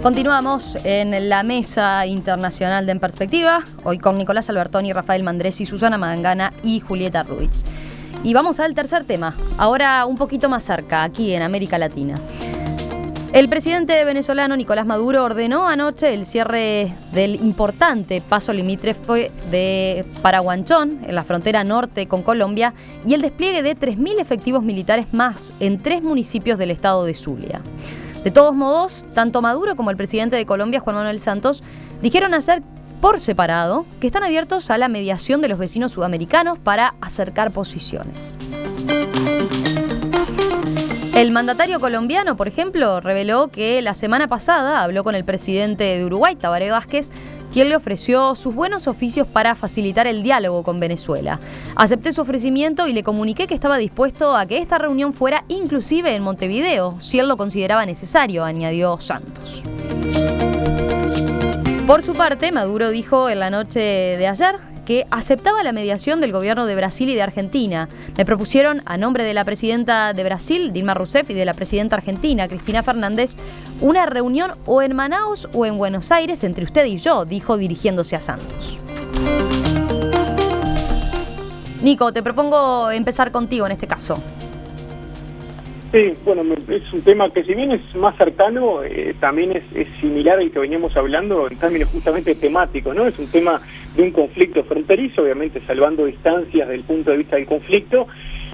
Continuamos en la Mesa Internacional de En Perspectiva, hoy con Nicolás Albertoni, Rafael Mandresi, Susana Mangana y Julieta Ruiz. Y vamos al tercer tema, ahora un poquito más cerca, aquí en América Latina. El presidente venezolano Nicolás Maduro ordenó anoche el cierre del importante paso limítrofe de Paraguanchón, en la frontera norte con Colombia, y el despliegue de 3.000 efectivos militares más en 3 municipios del estado de Zulia. De todos modos, tanto Maduro como el presidente de Colombia, Juan Manuel Santos, dijeron ayer por separado que están abiertos a la mediación de los vecinos sudamericanos para acercar posiciones. El mandatario colombiano, por ejemplo, reveló que la semana pasada habló con el presidente de Uruguay, Tabaré Vázquez, quien le ofreció sus buenos oficios para facilitar el diálogo con Venezuela. Acepté su ofrecimiento y le comuniqué que estaba dispuesto a que esta reunión fuera inclusive en Montevideo, si él lo consideraba necesario, añadió Santos. Por su parte, Maduro dijo en la noche de ayer que aceptaba la mediación del gobierno de Brasil y de Argentina. Me propusieron, a nombre de la presidenta de Brasil, Dilma Rousseff, y de la presidenta argentina, Cristina Fernández, una reunión o en Manaos o en Buenos Aires entre usted y yo, dijo dirigiéndose a Santos. Nico, te propongo empezar contigo en este caso. Sí, bueno, es un tema que si bien es más cercano, también es similar al que veníamos hablando en términos justamente temáticos, ¿no? Es un tema de un conflicto fronterizo, obviamente salvando distancias desde el punto de vista del conflicto,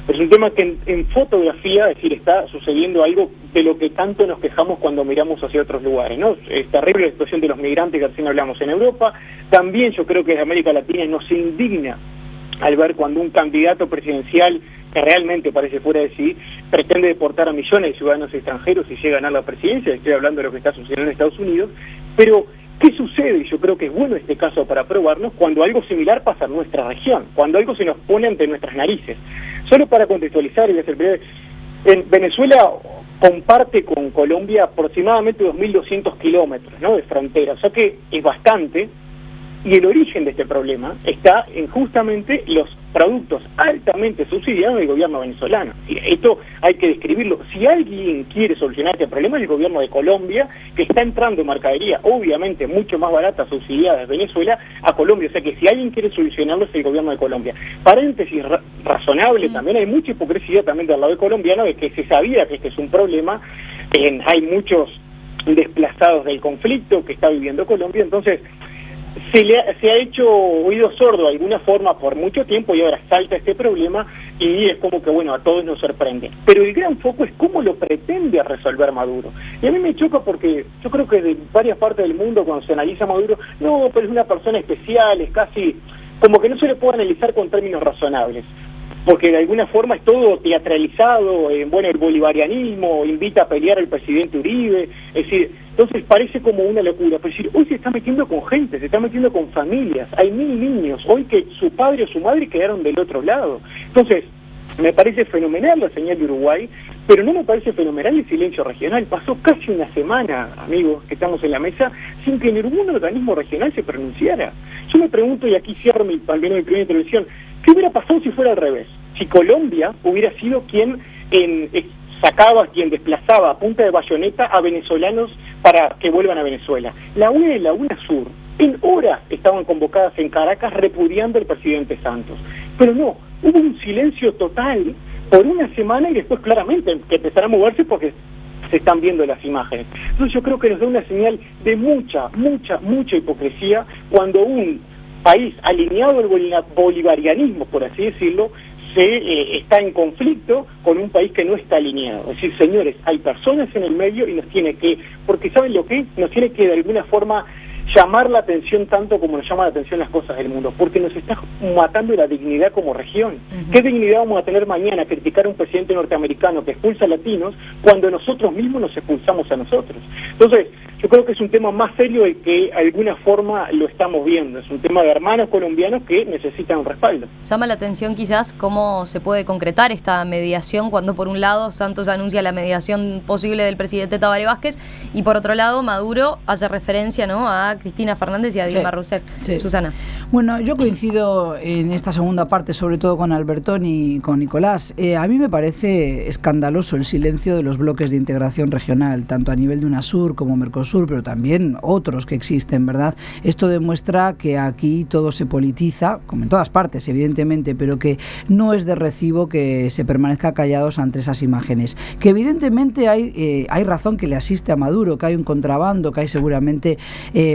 pero es un tema que en fotografía, es decir, está sucediendo algo de lo que tanto nos quejamos cuando miramos hacia otros lugares, ¿no? Es terrible la situación de los migrantes que recién hablamos en Europa, también yo creo que desde América Latina nos indigna al ver cuando un candidato presidencial que realmente parece fuera de sí, pretende deportar a millones de ciudadanos extranjeros y llega a ganar la presidencia. Estoy hablando de lo que está sucediendo en Estados Unidos, pero ¿qué sucede? Y yo creo que es bueno este caso para probarnos cuando algo similar pasa en nuestra región, cuando algo se nos pone ante nuestras narices. Solo para contextualizar, y voy a ser breve, en Venezuela comparte con Colombia aproximadamente 2.200 kilómetros, ¿no?, de frontera, o sea que es bastante. Y el origen de este problema está en justamente los productos altamente subsidiados del gobierno venezolano. Esto hay que describirlo. Si alguien quiere solucionar este problema es el gobierno de Colombia, que está entrando mercadería obviamente mucho más barata, subsidiada de Venezuela, a Colombia. O sea que si alguien quiere solucionarlo es el gobierno de Colombia. Paréntesis razonable, también hay mucha hipocresía también del lado colombiano, de que se sabía que este es un problema. Hay muchos desplazados del conflicto que está viviendo Colombia, entonces se ha hecho oído sordo de alguna forma por mucho tiempo y ahora salta este problema y es como que, bueno, a todos nos sorprende. Pero el gran foco es cómo lo pretende resolver Maduro. Y a mí me choca porque yo creo que de varias partes del mundo cuando se analiza Maduro, no, pero es una persona especial, es casi como que no se le puede analizar con términos razonables. Porque de alguna forma es todo teatralizado, bueno, el bolivarianismo invita a pelear al presidente Uribe, es decir, entonces parece como una locura, pero es decir, hoy se está metiendo con gente, se está metiendo con familias, hay 1.000 niños, hoy que su padre o su madre quedaron del otro lado, entonces me parece fenomenal la señal de Uruguay, pero no me parece fenomenal el silencio regional. Pasó casi una semana, amigos, que estamos en la mesa, sin que ningún organismo regional se pronunciara. Yo me pregunto, y aquí cierro al menos mi primera intervención, ¿qué hubiera pasado si fuera al revés? Si Colombia hubiera sido quien sacaba, quien desplazaba a punta de bayoneta a venezolanos para que vuelvan a Venezuela. La UE y la UNASUR en horas estaban convocadas en Caracas repudiando al presidente Santos. Pero no, hubo un silencio total por una semana y después claramente que empezará a moverse porque se están viendo las imágenes. Entonces yo creo que nos da una señal de mucha hipocresía cuando un país alineado al bolivarianismo, por así decirlo, está en conflicto con un país que no está alineado. Es decir, señores, hay personas en el medio y nos tiene que, porque ¿saben lo que? Nos tiene que de alguna forma llamar la atención tanto como nos llama la atención las cosas del mundo, porque nos está matando la dignidad como región. ¿Qué dignidad vamos a tener mañana a criticar a un presidente norteamericano que expulsa a latinos cuando nosotros mismos nos expulsamos a nosotros? Entonces, yo creo que es un tema más serio del que de alguna forma lo estamos viendo. Es un tema de hermanos colombianos que necesitan un respaldo. Llama la atención quizás cómo se puede concretar esta mediación cuando por un lado Santos anuncia la mediación posible del presidente Tabaré Vázquez y por otro lado Maduro hace referencia, ¿no?, a Cristina Fernández y a Dilma Rousseff. Sí. Susana. Bueno, yo coincido en esta segunda parte, sobre todo con Albertoni y con Nicolás. A mí me parece escandaloso el silencio de los bloques de integración regional, tanto a nivel de UNASUR como Mercosur Codo Sur, pero también otros que existen, ¿verdad? Esto demuestra que aquí todo se politiza, como en todas partes, evidentemente, pero que no es de recibo que se permanezca callados ante esas imágenes. Que evidentemente hay razón que le asiste a Maduro, que hay un contrabando, que hay seguramente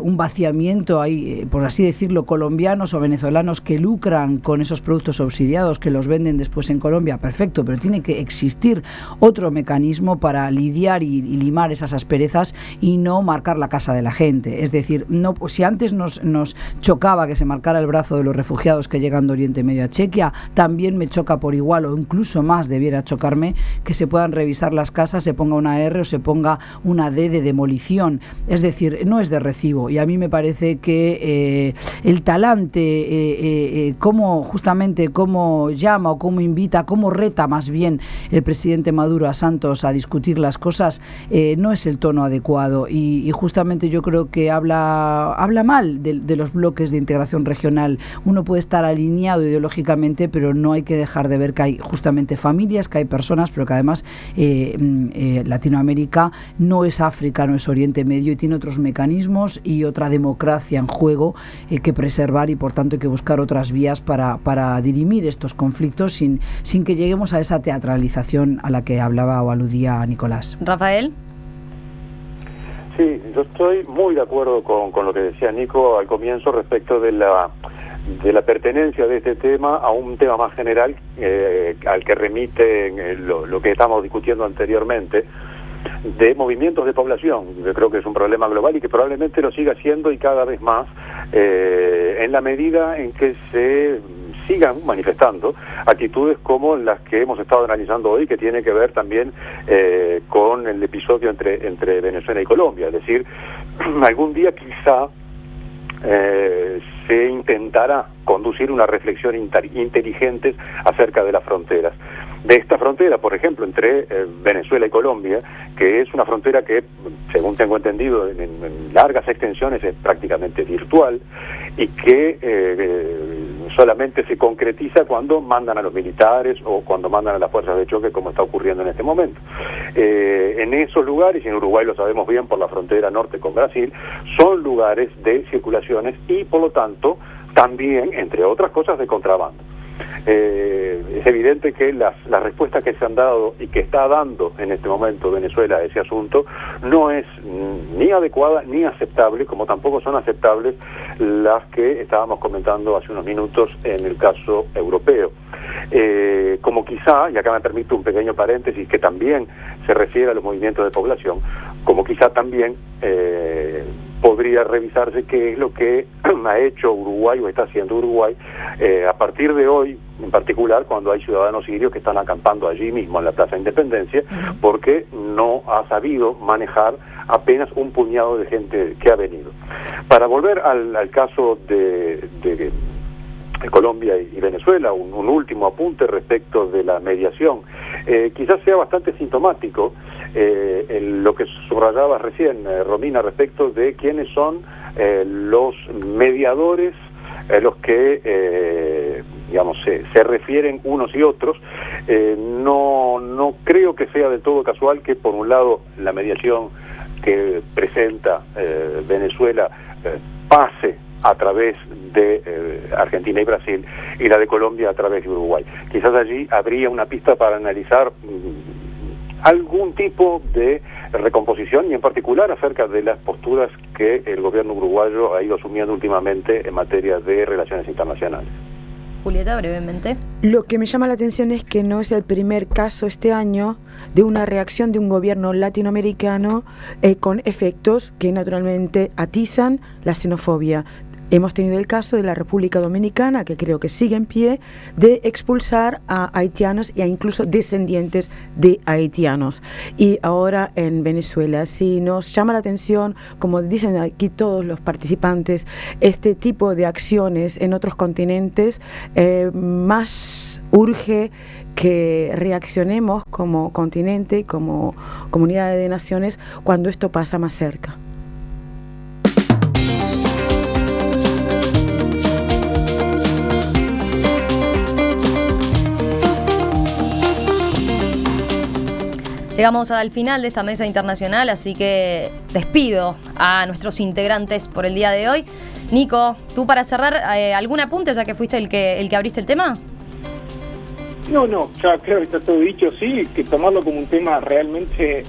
un vaciamiento, hay, por así decirlo, colombianos o venezolanos que lucran con esos productos subsidiados, que los venden después en Colombia, perfecto, pero tiene que existir otro mecanismo para lidiar y limar esas asperezas y no marcar la casa de la gente. Es decir, no, si antes nos chocaba que se marcara el brazo de los refugiados que llegan de Oriente Medio a Chequia, también me choca por igual, o incluso más debiera chocarme, que se puedan revisar las casas, se ponga una R o se ponga una D de demolición. Es decir, no es de recibo, y a mí me parece que el talante, cómo llama o cómo invita, cómo reta más bien el presidente Maduro a Santos a discutir las cosas, no es el tono adecuado, y justamente yo creo que habla mal de los bloques de integración regional. Uno puede estar alineado ideológicamente, pero no hay que dejar de ver que hay justamente familias, que hay personas, pero que además Latinoamérica no es África, no es Oriente Medio, y tiene otros mecanismos y otra democracia en juego que preservar, y por tanto hay que buscar otras vías para dirimir estos conflictos sin que lleguemos a esa teatralización a la que hablaba o aludía Nicolás. Rafael. Sí, yo estoy muy de acuerdo con lo que decía Nico al comienzo respecto de la pertenencia de este tema a un tema más general al que remite lo que estamos discutiendo anteriormente, de movimientos de población. Yo creo que es un problema global y que probablemente lo siga siendo, y cada vez más, en la medida en que se sigan manifestando actitudes como las que hemos estado analizando hoy, que tiene que ver también con el episodio entre Venezuela y Colombia. Es decir, algún día quizá se intentará conducir una reflexión inteligente acerca de las fronteras. De esta frontera, por ejemplo, entre Venezuela y Colombia, que es una frontera que, según tengo entendido, en largas extensiones es prácticamente virtual, y que solamente se concretiza cuando mandan a los militares o cuando mandan a las fuerzas de choque, como está ocurriendo en este momento. En esos lugares, y en Uruguay lo sabemos bien por la frontera norte con Brasil, son lugares de circulaciones y, por lo tanto, también, entre otras cosas, de contrabando. Es evidente que las respuestas que se han dado y que está dando en este momento Venezuela a ese asunto no es ni adecuada ni aceptable, como tampoco son aceptables las que estábamos comentando hace unos minutos en el caso europeo. Como quizá, y acá me permito un pequeño paréntesis que también se refiere a los movimientos de población, como quizá también podría revisarse qué es lo que ha hecho Uruguay o está haciendo Uruguay a partir de hoy, en particular cuando hay ciudadanos sirios que están acampando allí mismo en la Plaza Independencia, porque no ha sabido manejar apenas un puñado de gente que ha venido. Para volver al caso de Colombia y Venezuela, un último apunte respecto de la mediación. Quizás sea bastante sintomático lo que subrayabas recién, Romina, respecto de quiénes son los mediadores, los que digamos se refieren unos y otros. No creo que sea del todo casual que, por un lado, la mediación que presenta Venezuela pase a través de Argentina y Brasil, y la de Colombia a través de Uruguay. Quizás allí habría una pista para analizar algún tipo de recomposición, y en particular acerca de las posturas que el gobierno uruguayo ha ido asumiendo últimamente en materia de relaciones internacionales. Julieta, brevemente. Lo que me llama la atención es que no es el primer caso este año de una reacción de un gobierno latinoamericano con efectos que naturalmente atizan la xenofobia. Hemos tenido el caso de la República Dominicana, que creo que sigue en pie, de expulsar a haitianos e incluso descendientes de haitianos. Y ahora en Venezuela, si nos llama la atención, como dicen aquí todos los participantes, este tipo de acciones en otros continentes, más urge que reaccionemos como continente y como comunidad de naciones cuando esto pasa más cerca. Llegamos al final de esta mesa internacional, así que despido a nuestros integrantes por el día de hoy. Nico, tú para cerrar, ¿algún apunte ya que fuiste el que abriste el tema? No, ya creo que está todo dicho, sí, que tomarlo como un tema realmente,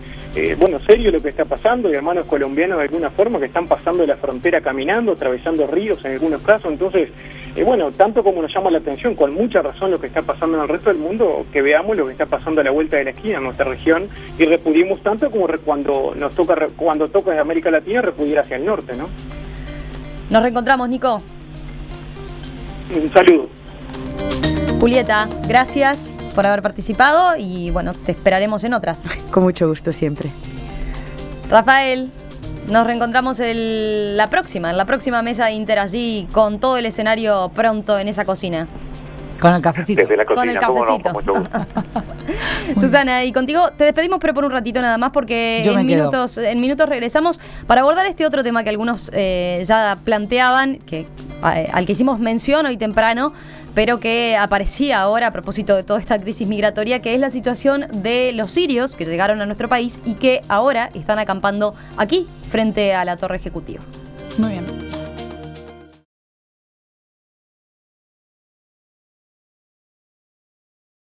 serio lo que está pasando, y hermanos colombianos de alguna forma que están pasando la frontera caminando, atravesando ríos en algunos casos, entonces, tanto como nos llama la atención, con mucha razón lo que está pasando en el resto del mundo, que veamos lo que está pasando a la vuelta de la esquina en nuestra región, y repudiemos tanto como cuando toca en América Latina, repudiar hacia el norte, ¿no? Nos reencontramos, Nico. Un saludo. Julieta, gracias por haber participado y te esperaremos en otras. Con mucho gusto siempre. Rafael, nos reencontramos en la próxima mesa de Interallí con todo el escenario pronto en esa cocina. Con el cafecito. Desde la cocina. Con el cafecito. Con mucho gusto. Susana, y contigo te despedimos, pero por un ratito nada más, porque en minutos regresamos para abordar este otro tema que algunos ya planteaban, al que hicimos mención hoy temprano, pero que aparecía ahora a propósito de toda esta crisis migratoria, que es la situación de los sirios que llegaron a nuestro país y que ahora están acampando aquí, frente a la Torre Ejecutiva. Muy bien.